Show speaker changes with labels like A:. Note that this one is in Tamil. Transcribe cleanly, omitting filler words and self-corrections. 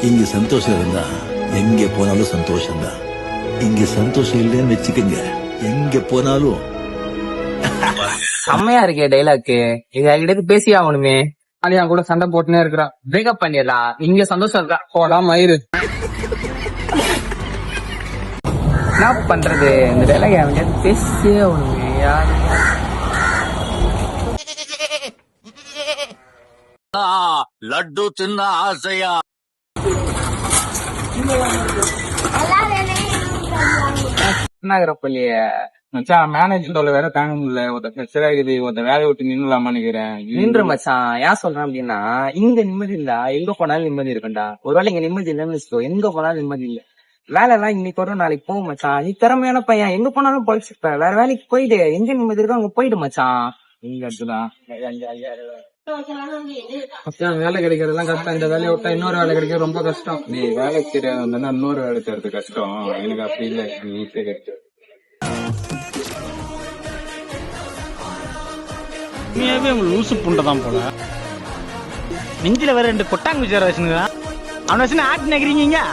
A: இங்க சந்தோஷம் இருந்தா எங்க போனாலும் சந்தோஷம் தான். இங்க சந்தோஷம் இல்லைன்னு வச்சுக்கோங்க, எங்க போனாலும்.
B: செம்மையா இருக்கே டைலாக்கு. இது யார்கிட்ட பேசி ஆகணுமே.
C: அலியா கூட சண்டை போட்டுனே இருக்கிறா.
B: பிரேக்கப் பண்ணிடலா. இங்க சந்தோஷம் இருக்கா?
C: போடா மயிறு.
B: என்ன பண்றது? இந்த டைலாக் யார்கிட்ட பேசியே ஆகணுமே. யாரு
A: லட்டு தின்ன ஆசையா?
B: என்னங்கிறப்பள்ளிய
C: மச்சான் மேனேஜ்மெண்ட்ல வேற தாங்க முடியல. ஒருத்த பிரச்சனை இருக்குது. ஒருத்த வேலையை விட்டு நின்னுலாமா நினைக்கிறேன்.
B: நின்று மச்சான். ஏன் சொல்றேன் அப்படின்னா, இங்க நிம்மதி இல்ல, எங்க போனாலும் நிம்மதி இருக்கும்டா. ஒருவேளை இங்க நிம்மதி இல்லைன்னு வச்சுக்கோ, எங்க போனாலும் நிம்மதி இல்ல. வேலை எல்லாம் இன்னைக்கு வரும் நாளைக்கு போகும் மச்சான். நீ திறமையான பையன், எங்க போனாலும் பொழைச்சிப்ப. வேற வேலைக்கு போயிடு, எங்க நிம்மதி இருக்கோ அங்க போயிடு மச்சான்.
C: இங்க எடுத்துதான் வேலை கிடைக்கிறதுலாம் கஷ்டம். இந்த வேலையை விட்டா இன்னொரு வேலை கிடைக்க ரொம்ப கஷ்டம். நீ வேலை தெரியாது வந்தா இன்னொரு வேலை செய்யறது கஷ்டம். எனக்கு அப்படி இல்லை, ஈஸியா கிடைக்கும்.
D: உண்மையாவே உங்க லூசு புண்டதான் போல. நெஞ்சில வேற 2 கொட்டாங்குச்சி வேற வச்சுருக்கான். அவனை வச்சு ஆக்ட் நினைக்கிறீங்க.